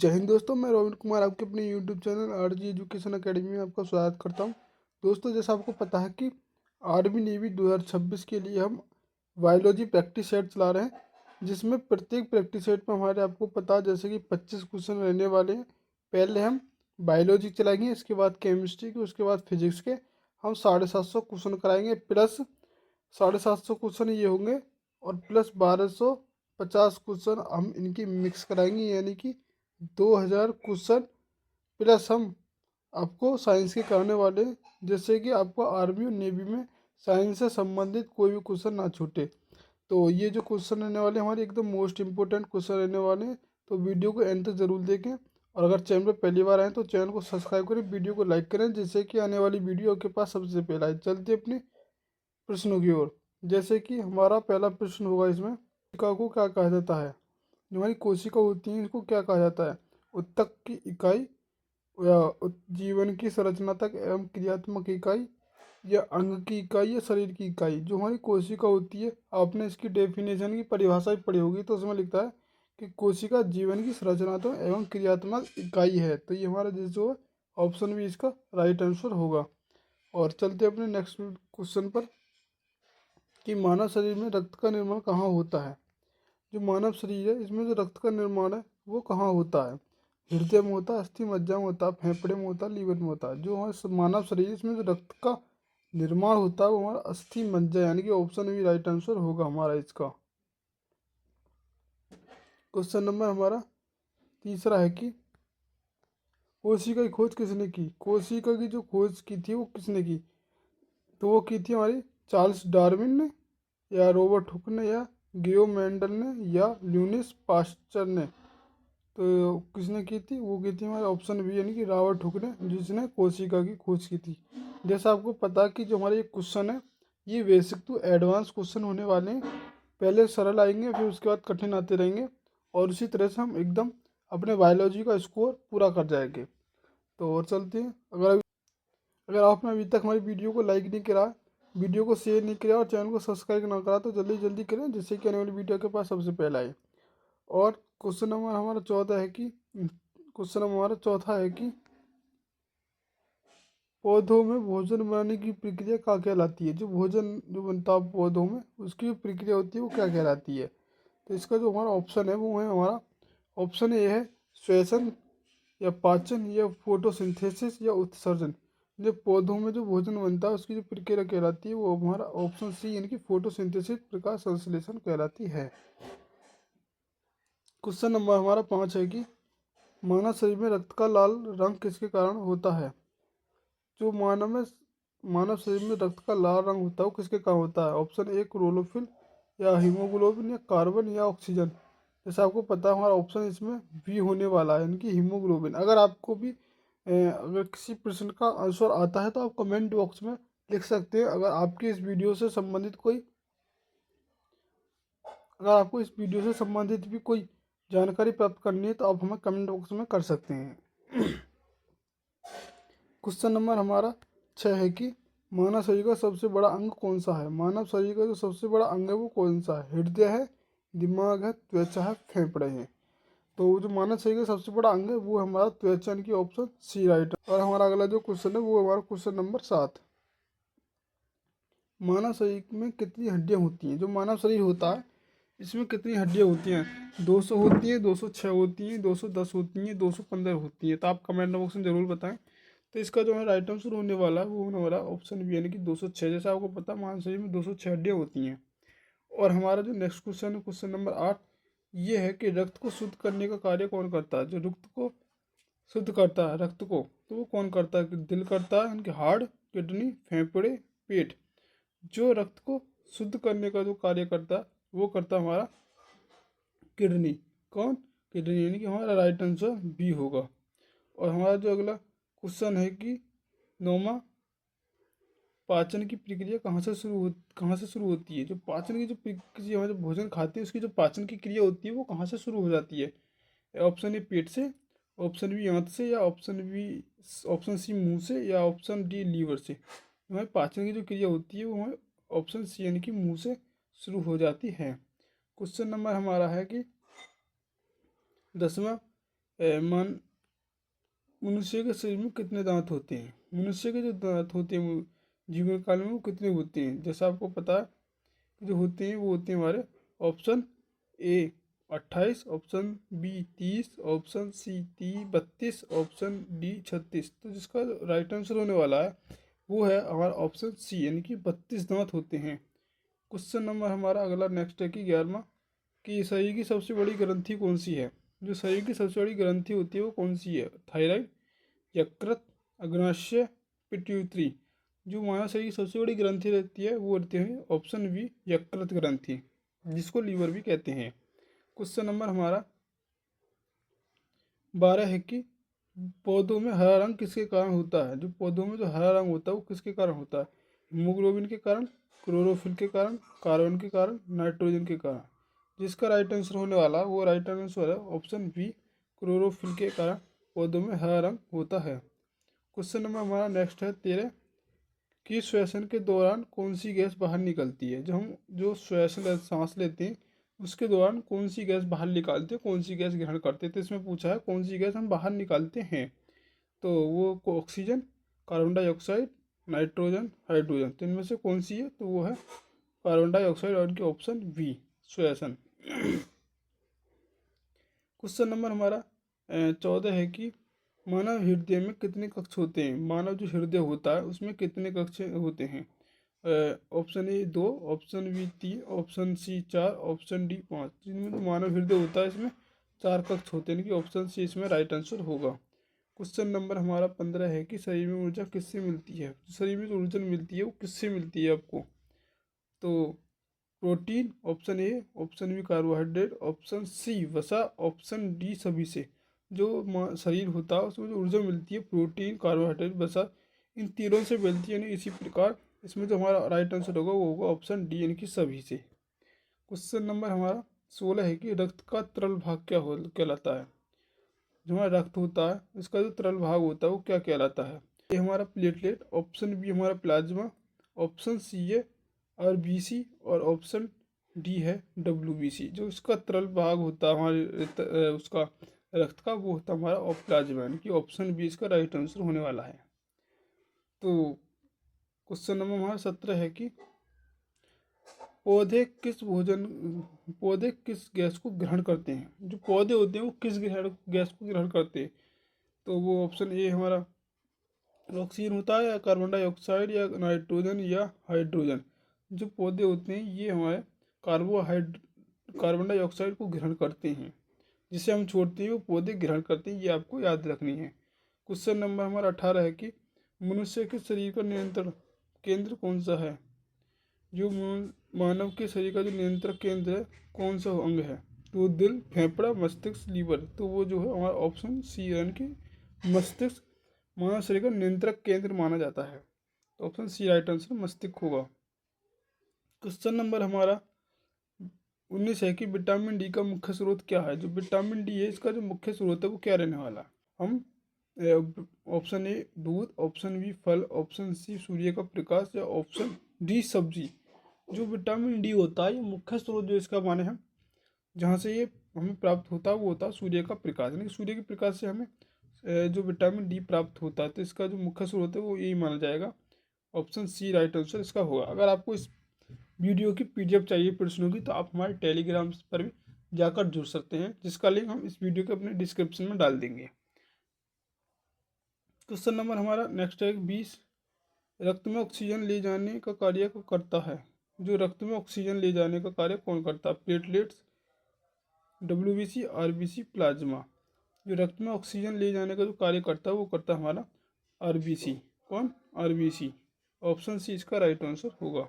जय हिंद दोस्तों, मैं रोविन कुमार आपके अपने YouTube channel RG education academy में आपका स्वागत करता हूं। दोस्तों, जैसा आपको पता है कि आर्मी नेवी 2026 के लिए हम बायोलॉजी प्रैक्टिस सेट चला रहे हैं, जिसमें प्रत्येक प्रैक्टिस सेट में हमारे आपको पता है जैसे कि 25 क्वेश्चन रहने वाले हैं। पहले हम बायोलॉजी चलाएंगे, इसके बाद केमिस्ट्री के, उसके बाद फिजिक्स के हम 750 क्वेश्चन कराएंगे, प्लस 750 क्वेश्चन ये होंगे और प्लस 1250 क्वेश्चन हम इनकी मिक्स कराएंगे, यानी कि 2000 क्वेश्चन प्लस हम आपको साइंस के कराने वाले हैं, जैसे कि आपको आर्मी और नेवी में साइंस से संबंधित कोई भी क्वेश्चन ना छूटे। तो ये जो क्वेश्चन रहने वाले हमारे एकदम मोस्ट इंपॉर्टेंट क्वेश्चन रहने वाले हैं, तो वीडियो को एंड तक जरूर देखें। और अगर चैनल पर पहली बार आए तो चैनल को सब्सक्राइब करें, वीडियो को लाइक करें, जिससे कि आने वाली वीडियो आपके पास सबसे पहले आए। चलते अपने प्रश्नों की ओर। जैसे कि हमारा पहला प्रश्न होगा इसमें, कोशिका को क्या कहा जाता है। जो हमारी कोशिका होती है इसको क्या कहा जाता है। उत्तक की इकाई, या जीवन की संरचनात्मक एवं क्रियात्मक इकाई, या अंग की इकाई, या शरीर की इकाई। जो हमारी कोशिका होती है, आपने इसकी डेफिनेशन की परिभाषा भी पढ़ी होगी, तो उसमें लिखता है कि कोशिका जीवन की संरचनात्मक एवं क्रियात्मक इकाई है। तो ये हमारा जो ऑप्शन भी इसका राइट आंसर होगा। और चलते अपने नेक्स्ट क्वेश्चन पर कि मानव शरीर में रक्त का निर्माण कहाँ होता है। जो मानव शरीर है इसमें जो रक्त का निर्माण है वो कहाँ होता है। हृदय में होता है, अस्थि मज्जा में होता है, फेफड़े में होता है, लीवर में होता है। जो हमारे मानव शरीर है इसमें जो रक्त का निर्माण होता है वो हमारा अस्थि मज्जा, यानी कि ऑप्शन भी राइट आंसर होगा हमारा इसका। क्वेश्चन नंबर हमारा तीसरा है कि कोशिका की खोज किसने की। कोशिका की जो खोज की थी वो किसने की, तो वो की थी हमारी चार्ल्स डार्विन ने, या रॉबर्ट हुक ने, या गियो मेंडल ने, या ल्यूनिस पास्चर ने। तो किसने की थी, वो की थी हमारे ऑप्शन बी, यानी कि रॉबर्ट हुक ने, जिसने कोशिका की खोज की थी। जैसा आपको पता है कि जो हमारे ये क्वेश्चन है ये बेसिक टू एडवांस क्वेश्चन होने वाले हैं। पहले सरल आएंगे, फिर उसके बाद कठिन आते रहेंगे, और उसी तरह से हम एकदम अपने बायोलॉजी का स्कोर पूरा कर जाएंगे। तो और चलते हैं। अगर आपने अभी तक हमारी वीडियो को लाइक नहीं करा, वीडियो को शेयर नहीं किया और चैनल को सब्सक्राइब ना करा, तो जल्दी जल्दी करें, जिससे कि आने वाली वीडियो के पास सबसे पहले आए। और क्वेश्चन नंबर हमारा चौथा है कि पौधों में भोजन बनाने की प्रक्रिया क्या कहलाती है। जो भोजन जो बनता है पौधों में, उसकी जो प्रक्रिया होती है वो क्या कहलाती है। तो इसका जो हमारा ऑप्शन है वो है हमारा ऑप्शन ए है श्वेसन, या पाचन, या फोटोसिंथेसिस, या उत्सर्जन। जो पौधों में जो भोजन बनता है उसकी जो प्रक्रिया कहलाती है वो हमारा ऑप्शन सी, यानी कि फोटोसिंथेसिस, प्रकाश संश्लेषण कहलाती है। क्वेश्चन नंबर हमारा 5 है कि मानव शरीर में रक्त का लाल रंग किसके कारण होता है। जो मानव शरीर में रक्त का लाल रंग होता है वो किसके कारण होता है। ऑप्शन ए क्लोरोफिल, या हीमोग्लोबिन, या कार्बन, या ऑक्सीजन। जैसे आपको पता है हमारा ऑप्शन इसमें बी होने वाला है, यानी कि हीमोग्लोबिन। अगर आपको भी अगर किसी प्रश्न का आंसर आता है तो आप कमेंट बॉक्स में लिख सकते हैं। अगर आपको इस वीडियो से संबंधित भी कोई जानकारी प्राप्त करनी है तो आप हमें कमेंट बॉक्स में कर सकते हैं। क्वेश्चन नंबर हमारा 6 है कि मानव शरीर का सबसे बड़ा अंग कौन सा है। मानव शरीर का जो सबसे बड़ा अंग है वो कौन सा है। हृदय है, दिमाग है, त्वचा है, फेफड़े हैं। तो जो मानव शरीर का सबसे बड़ा अंग है वो हमारा त्वचा, की ऑप्शन सी राइट। और हमारा अगला जो क्वेश्चन है वो हमारा क्वेश्चन नंबर 7। मानव शरीर में कितनी हड्डियां होती हैं। जो मानव शरीर होता है इसमें कितनी हड्डियां होती हैं। 200 होती हैं, 206 होती हैं, 210 होती हैं, 215 होती हैं। तो आप कमेंट बॉक्स में जरूर बताएं। तो इसका जो है राइट आंसर होने वाला है वो होने वाला ऑप्शन बी, यानी कि 206। जैसा आपको पता है मानव शरीर में 206 हड्डियां होती हैं। और हमारा जो नेक्स्ट क्वेश्चन है क्वेश्चन नंबर 8, ये है कि रक्त को शुद्ध करने का कार्य कौन करता है। जो रक्त को शुद्ध करता है, रक्त को, तो वो कौन करता है। दिल करता है, यानी हार्ट, किडनी, फेफड़े, पेट। जो रक्त को शुद्ध करने का जो कार्य करता है वो करता है हमारा किडनी। कौन, किडनी, यानी कि हमारा राइट आंसर बी होगा। और हमारा जो अगला क्वेश्चन है कि 9वां, पाचन की प्रक्रिया कहाँ से शुरू होती है। जो पाचन की जो प्रक्रिया, हम जो भोजन खाते हैं उसकी जो पाचन की क्रिया होती है वो कहाँ से शुरू हो जाती है। ऑप्शन ए पेट से, ऑप्शन बी आंत से, या ऑप्शन सी मुंह से, या ऑप्शन डी लीवर से। हमारे पाचन की जो क्रिया होती है वो हमारे ऑप्शन सी, यानी कि मुंह से शुरू हो जाती है। क्वेश्चन नंबर हमारा है कि 10वां, मान मनुष्य के शरीर में कितने दांत होते हैं? मनुष्य के जो दांत होते हैं वो जीवन काल में वो कितने होते हैं? जैसा आपको पता है कि जो होते हैं वो होते हैं हमारे option A 28, option B 30, option C 32, option D 36। तो जिसका राइट आंसर होने वाला है वो है हमारा ऑप्शन सी, यानी कि 32 दांत होते हैं। क्वेश्चन नंबर हमारा अगला नेक्स्ट है कि 11वां, कि शरीर की सबसे बड़ी ग्रंथि कौन सी है? जो शरीर की सबसे बड़ी ग्रंथि होती है वो कौन सी है? थायराइड, यकृत, अग्नाशय, पिट्यूटरी। जो मानव शरीर की सबसे बड़ी ग्रंथि रहती है वो रहती है ऑप्शन बी यकृत ग्रंथि, जिसको लीवर भी कहते हैं। क्वेश्चन नंबर हमारा 12 है कि पौधों में हरा रंग किसके कारण होता है? जो पौधों में जो हरा रंग होता है वो किसके कारण होता है? हीमोग्लोबिन के कारण, क्लोरोफिल के कारण, कार्बन के कारण, नाइट्रोजन के कारण। जिसका राइट आंसर होने वाला वो राइट आंसर है ऑप्शन बी, क्लोरोफिल के कारण पौधों में हरा रंग होता है। क्वेश्चन नंबर हमारा नेक्स्ट है 13, कि श्वसन के दौरान कौन सी गैस बाहर निकलती है? जो श्वसन सांस लेते हैं उसके दौरान कौन सी गैस बाहर निकालते हैं, कौन सी गैस ग्रहण करते हैं? तो इसमें पूछा है कौन सी गैस हम बाहर निकालते हैं। तो वो oxygen, carbon dioxide, nitrogen, hydrogen. तो इनमें से कौन सी है? तो वो है कार्बन डाइऑक्साइड और इनके ऑप्शन बी श्वसन। क्वेश्चन नंबर हमारा 14 है कि मानव हृदय में कितने कक्ष होते हैं? मानव जो हृदय होता है उसमें कितने कक्ष होते हैं? Option A 2, option B 3, option C 4, option D 5। जिनमें जो मानव हृदय होता है इसमें 4 कक्ष होते हैं, कि ऑप्शन सी इसमें राइट आंसर होगा। क्वेश्चन नंबर हमारा 15 है कि शरीर में ऊर्जा किससे मिलती है? शरीर में जो ऊर्जा मिलती है वो किससे मिलती है आपको? तो protein, option A, option B carbohydrate, option C वसा, ऑप्शन डी सभी से। जो शरीर होता है उसमें जो ऊर्जा मिलती है प्रोटीन, कार्बोहाइड्रेट, वसा, इन तीनों से मिलती है। यानी इसी प्रकार इसमें जो हमारा राइट आंसर होगा वो होगा ऑप्शन डी, यानी कि सभी से। क्वेश्चन नंबर हमारा 16 है कि रक्त का तरल भाग क्या कहलाता है? जो हमारा रक्त होता है इसका जो तरल भाग होता है वो क्या कहलाता है? ये हमारा प्लेटलेट, ऑप्शन बी हमारा प्लाज्मा, ऑप्शन सी है आरबीसी, और ऑप्शन डी है डब्ल्यूबीसी। जो इसका तरल भाग होता है हमारे उसका रक्त का वो होता है हमारा प्लाज्मा, यानी कि ऑप्शन बी इसका राइट आंसर होने वाला है। तो क्वेश्चन नंबर हमारा 17 है कि पौधे किस भोजन पौधे किस गैस को ग्रहण करते हैं? जो पौधे होते हैं वो किस गैस को ग्रहण करते हैं? तो वो ऑप्शन ए हमारा ऑक्सीजन होता है, या कार्बन डाइऑक्साइड, या नाइट्रोजन, या हाइड्रोजन। जो पौधे होते हैं ये हमारे कार्बन डाइऑक्साइड को ग्रहण करते हैं, जिसे हम छोड़ते हैं वो पौधे ग्रहण करते हैं। ये आपको याद रखनी है। क्वेश्चन नंबर हमारा 18 है कि मनुष्य के शरीर का नियंत्रण केंद्र कौन सा है? जो मानव के शरीर का जो नियंत्रण केंद्र है कौन सा अंग है? तो दिल, फेफड़ा, मस्तिष्क, लीवर। तो वो जो है हमारा ऑप्शन सी, यानी कि मस्तिष्क मानव शरीर का नियंत्रक केंद्र माना जाता है। तो ऑप्शन सी राइट आंसर मस्तिष्क होगा। क्वेश्चन नंबर हमारा 19 है कि विटामिन डी का मुख्य स्रोत क्या है? जो विटामिन डी है इसका जो मुख्य स्रोत है वो क्या रहने वाला? हम ऑप्शन ए दूध, ऑप्शन बी फल, ऑप्शन सी सूर्य का प्रकाश, या ऑप्शन डी सब्जी। जो विटामिन डी होता है ये मुख्य स्रोत जो इसका माने हम जहाँ से ये हमें प्राप्त होता है वो होता है सूर्य का प्रकाश, यानी सूर्य के प्रकाश से हमें जो विटामिन डी प्राप्त होता है। तो इसका जो मुख्य स्रोत है वो यही माना जाएगा। ऑप्शन सी राइट आंसर इसका होगा। अगर आपको इस वीडियो की पीडीएफ चाहिए प्रश्नों की तो आप हमारे टेलीग्राम पर भी जाकर जुड़ सकते हैं, जिसका लिंक हम इस वीडियो के अपने डिस्क्रिप्शन में डाल देंगे। क्वेश्चन नंबर हमारा नेक्स्ट है 20, रक्त में ऑक्सीजन ले जाने का कार्य कौन करता है? जो रक्त में ऑक्सीजन ले जाने का कार्य कौन करता है? Platelets, WBC, RBC, plasma. जो रक्त में ऑक्सीजन ले जाने का जो कार्य करता है वो करता है हमारा आरबीसी। कौन? आरबीसी। ऑप्शन सी इसका राइट आंसर होगा।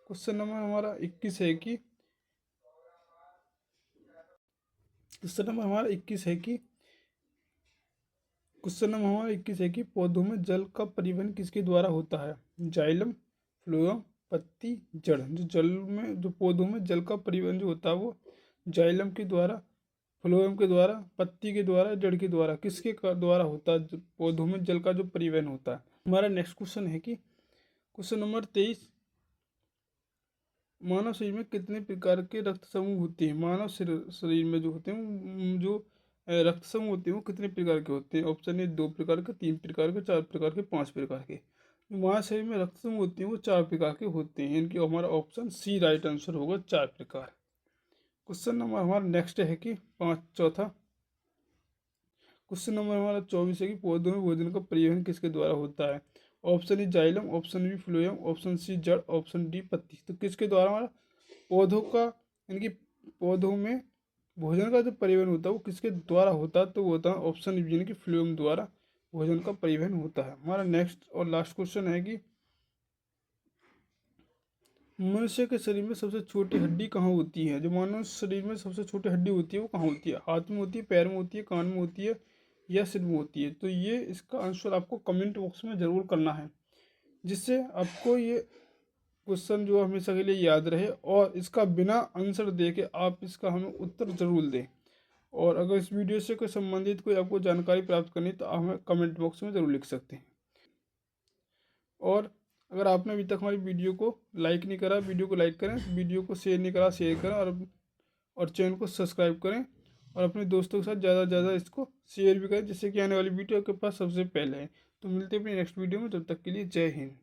क्वेश्चन नंबर हमारा 21 है कि पौधों में जल का परिवहन किसके द्वारा होता है? जाइलम, फ्लोएम, पत्ती, जड़। जो जल में जो पौधों में जल का परिवहन जो होता है वो जाइलम के द्वारा, फ्लोएम के द्वारा, पत्ती के द्वारा, जड़ के द्वारा, किसके द्वारा होता है? पौधों में जल का जो परिवहन होता है। हमारा नेक्स्ट क्वेश्चन है कि क्वेश्चन नंबर 23, मानव शरीर में कितने प्रकार के रक्त समूह होते हैं? मानव शरीर में जो होते हैं जो रक्त समूह होते हैं वो कितने प्रकार के होते हैं? ऑप्शन ए 2 प्रकार के, 3 प्रकार के, 4 प्रकार के, 5 प्रकार के। हमारे शरीर में रक्त समूह होते हैं वो 4 प्रकार के होते हैं, इनकी हमारा ऑप्शन सी राइट आंसर होगा, 4 प्रकार। क्वेश्चन नंबर हमारा नेक्स्ट है कि चौथा क्वेश्चन नंबर हमारा 24 है कि पौधों में भोजन का परिवहन किसके द्वारा होता है? Option A xylem, option B phloem, option C जड़, ऑप्शन डी पत्ती। तो किसके द्वारा हमारा पौधों का, इनकी पौधों में भोजन का जो परिवहन होता है वो किसके द्वारा होता है? तो वो होता है ऑप्शन बी यानी कि फ्लोएम द्वारा भोजन का परिवहन होता है। हमारा नेक्स्ट और लास्ट क्वेश्चन है कि मनुष्य के शरीर में सबसे छोटी हड्डी कहाँ होती है? जो मानव शरीर में सबसे छोटी हड्डी होती है वो कहाँ होती है? हाथ में होती है, पैर में होती है, कान में होती है या सिर में होती है? तो ये इसका आंसर आपको कमेंट बॉक्स में ज़रूर करना है, जिससे आपको ये क्वेश्चन जो हमेशा के लिए याद रहे, और इसका बिना आंसर दे के आप इसका हमें उत्तर ज़रूर दें। और अगर इस वीडियो से कोई संबंधित कोई आपको जानकारी प्राप्त करनी तो आप हमें कमेंट बॉक्स में ज़रूर लिख सकते हैं। और अगर आपने अभी तक हमारी वीडियो को लाइक नहीं करा, वीडियो को लाइक करें, वीडियो को शेयर नहीं करा शेयर करें, और चैनल को सब्सक्राइब करें, और अपने दोस्तों के साथ ज़्यादा से ज़्यादा इसको शेयर भी करें, जिससे कि आने वाली वीडियो आपके पास सबसे पहले है। तो मिलते हैं अपनी नेक्स्ट वीडियो में, तब तक के लिए जय हिंद।